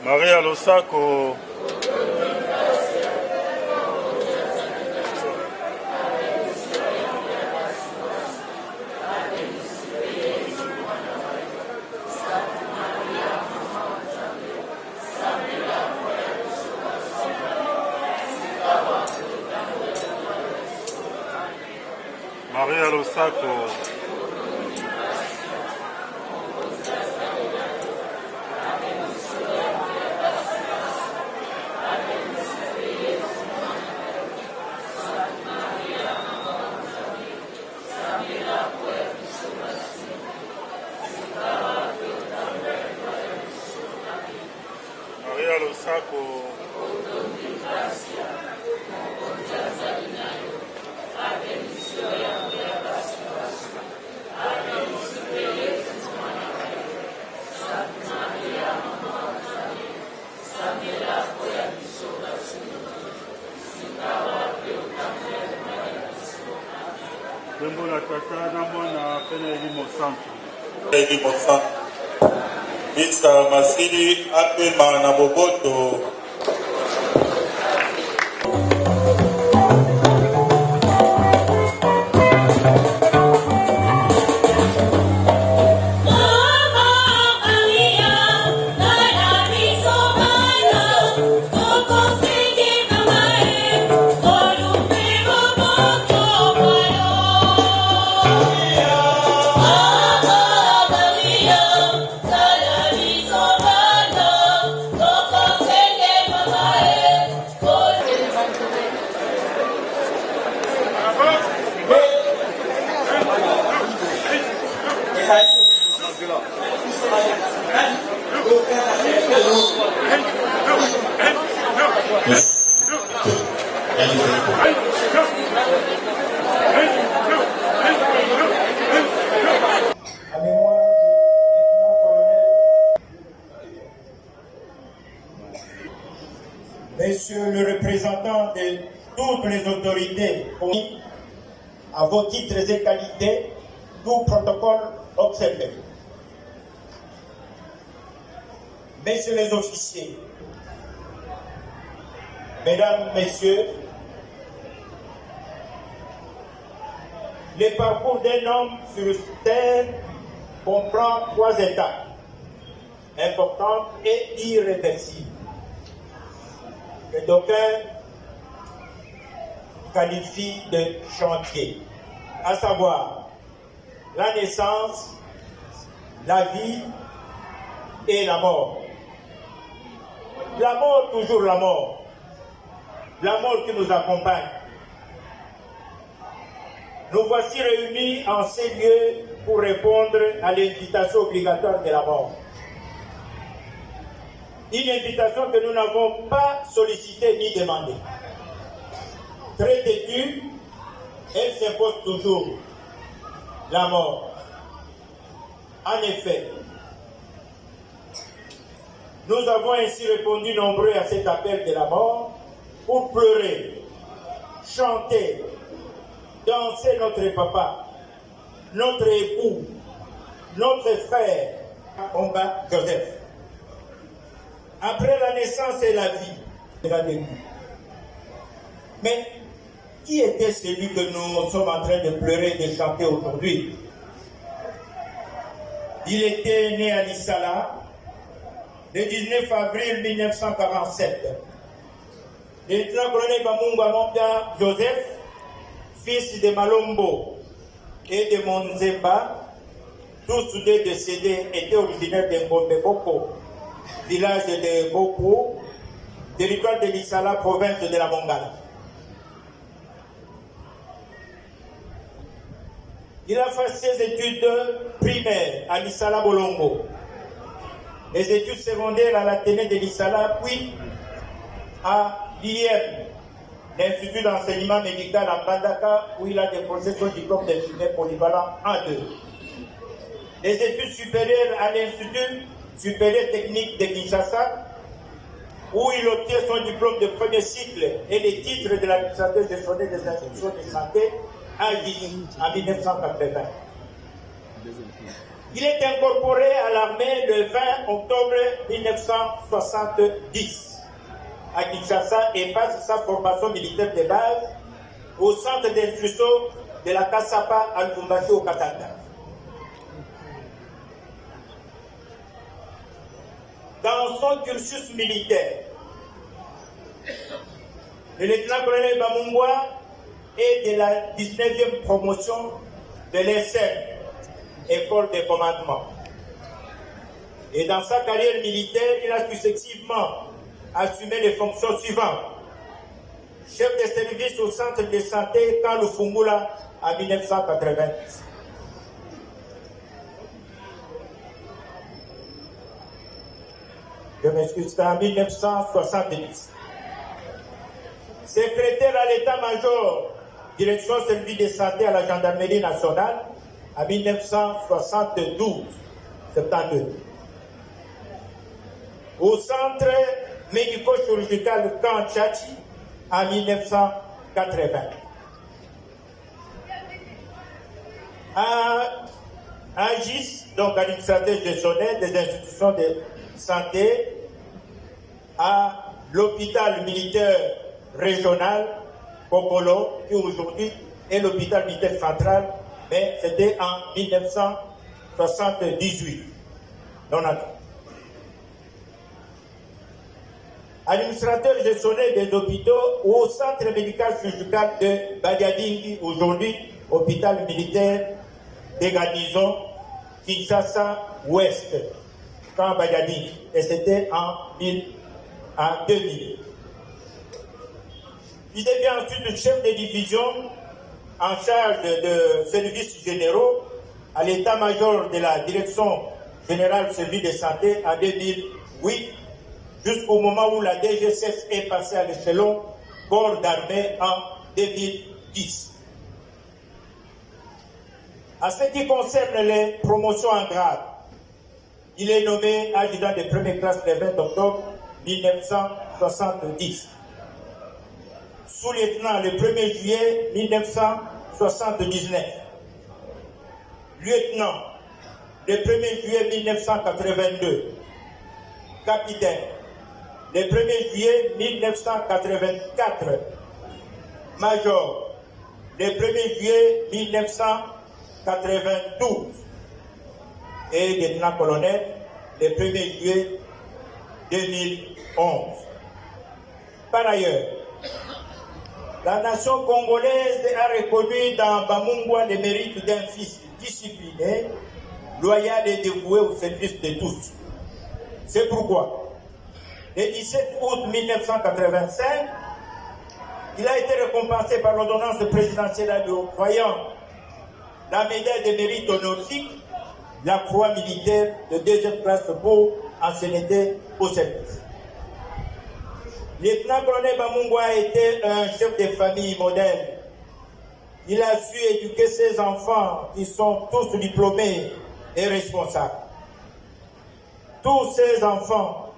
Maria Losako Maria Losako Mr. Masili apema na boboto Sende Monsieur le représentant de toutes les autorités, à vos titres et qualités, tout protocole observé. Messieurs les officiers, Mesdames, Messieurs, le parcours d'un homme sur terre comprend 3 étapes importantes et irréversibles que d'aucuns qualifient de chantier, à savoir la naissance, la vie et la mort. La mort, toujours la mort. La mort qui nous accompagne. Nous voici réunis en ces lieux pour répondre à l'invitation obligatoire de la mort. Une invitation que nous n'avons pas sollicitée ni demandée. Très têtue, elle s'impose toujours. La mort. En effet, nous avons ainsi répondu nombreux à cet appel de la mort pour pleurer, chanter, danser notre papa, notre époux, notre frère, Omba Joseph. Après la naissance et la vie de la début. Mais qui était celui que nous sommes en train de pleurer et de chanter aujourd'hui? Il était né à Lissala le 19 avril 1947. Le lieutenant-colonel Bamungwa Mompia Joseph, fils de Malombo et de Monzemba, tous deux décédés, étaient originaires de Ngombe Boko, village de Boko, territoire de Lissala, province de la Mongala. Il a fait ses études primaires à Lissala Bolongo, les études secondaires à l'Athénée de Lissala, puis à l'IM, l'Institut d'enseignement médical à Bandaka, où il a déposé son diplôme d'infirmier polyvalent en 2. Les études supérieures à l'Institut supérieur technique de Kinshasa, où il obtient son diplôme de premier cycle et les titres de l'administrateur gestionnaire des institutions de santé à Gini en 1980. Il est incorporé à l'armée le 20 octobre 1970 à Kinshasa et passe sa formation militaire de base au centre d'instruction de la Kasapa à Lubumbashi au Katanga. Dans son cursus militaire, le lieutenant-colonel Bamungwa est de la 19e promotion de l'ESM, École de commandement. Et dans sa carrière militaire, il a successivement assumé les fonctions suivantes. Chef de service au centre de santé Kalufungula en 1980. Je m'excuse, c'était en 1970. Secrétaire à l'état-major, direction service de santé à la gendarmerie nationale, en 1972, 72. Au centre médico-chirurgical Camp Tchachi, en 1980. À GIS, donc administrateur gestionnaire des institutions de santé, à l'hôpital militaire régional Kokolo, qui aujourd'hui est l'hôpital militaire central, mais c'était en 1978. Administrateur gestionnaire des hôpitaux au centre médical chirurgical de Badiadingi, aujourd'hui hôpital militaire des garnisons Kinshasa Ouest, camp Badiadingi, et c'était en 2000. Il devient ensuite chef de division en charge de services généraux à l'état-major de la Direction générale service de santé en 2008, jusqu'au moment où la DGSS est passée à l'échelon corps d'armée en 2010. En ce qui concerne les promotions en grade, il est nommé adjudant de première classe le 20 octobre 1970. Sous-lieutenant le 1er juillet 1979. Lieutenant le 1er juillet 1982. Capitaine le 1er juillet 1984. Major le 1er juillet 1992. Et lieutenant-colonel le 1er juillet 2011. Par ailleurs, la nation congolaise a reconnu dans Bamungwa le mérite d'un fils discipliné, loyal et dévoué au service de tous. C'est pourquoi, le 17 août 1985, il a été récompensé par l'ordonnance présidentielle de croyant la médaille de mérite honorifique, la croix militaire de deuxième classe pour ancienneté au service. Lieutenant-colonel Bamungwa a été un chef de famille modèle. Il a su éduquer ses enfants qui sont tous diplômés et responsables. Tous ces enfants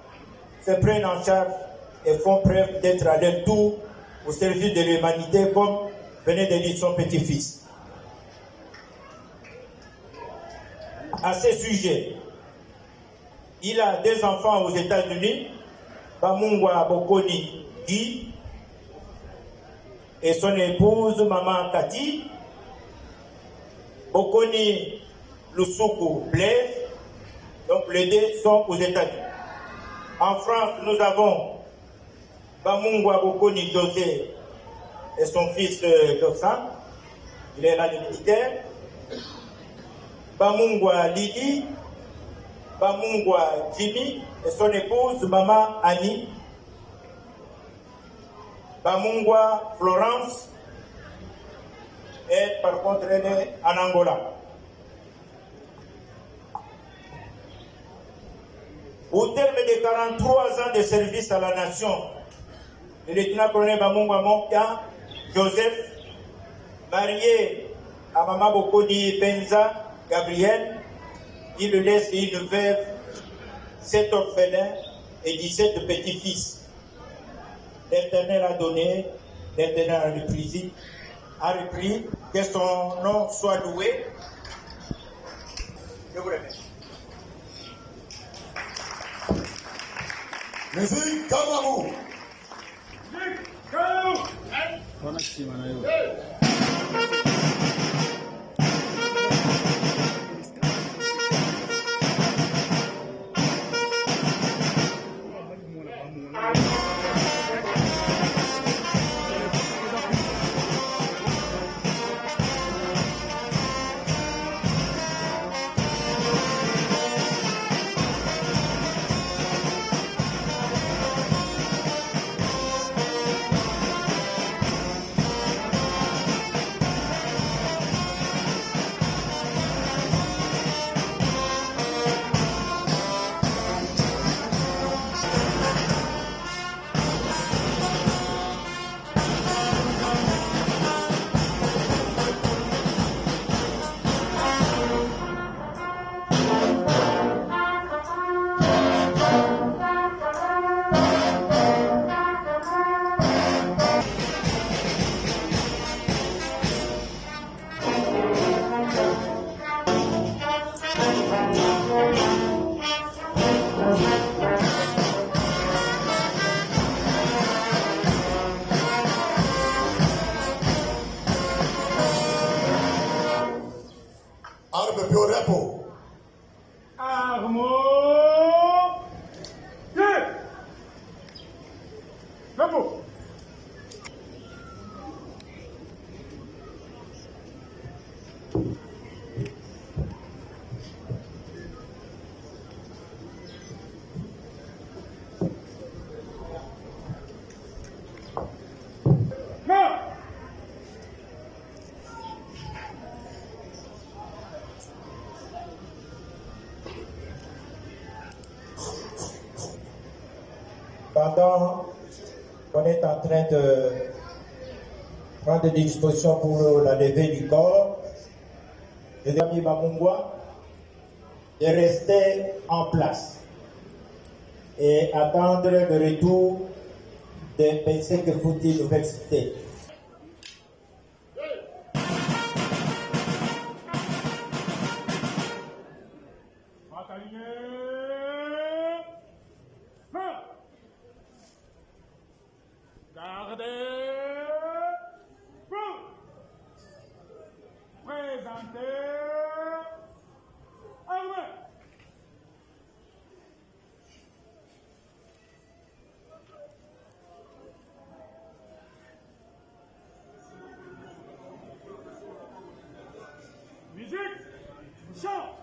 se prennent en charge et font preuve d'être à leur tour au service de l'humanité, comme venait de dire son petit-fils. À ce sujet, il a 2 enfants aux États-Unis, Bamungwa Bokoni Guy et son épouse Maman Kati, Bokoni Lusuku Blaise, donc les 2 sont aux États-Unis. En France, nous avons Bamungwa Bokoni José et son fils Joksan, il est là le militaire. Bamungwa Lili, Bamungwa Jimmy et son épouse Maman Annie. Bamungwa Florence et par contre elle est en Angola. Au terme de 43 ans de service à la nation, le lieutenant-colonel Bamungwa Monka Joseph, marié à Maman Bokoni Benza Gabriel, il laisse une veuve, 7 orphelins et 17 petits-fils. L'Éternel a donné, l'Éternel a repris, que son nom soit loué. Je vous remercie. Merci, Kamarou. Pendant qu'on est en train de prendre des dispositions pour la levée du corps, les amis Bamungwa, de rester en place et attendre le retour des PC que Fouti nouvelle cité. Gardez. Présentez. Armée. Musique. Chant.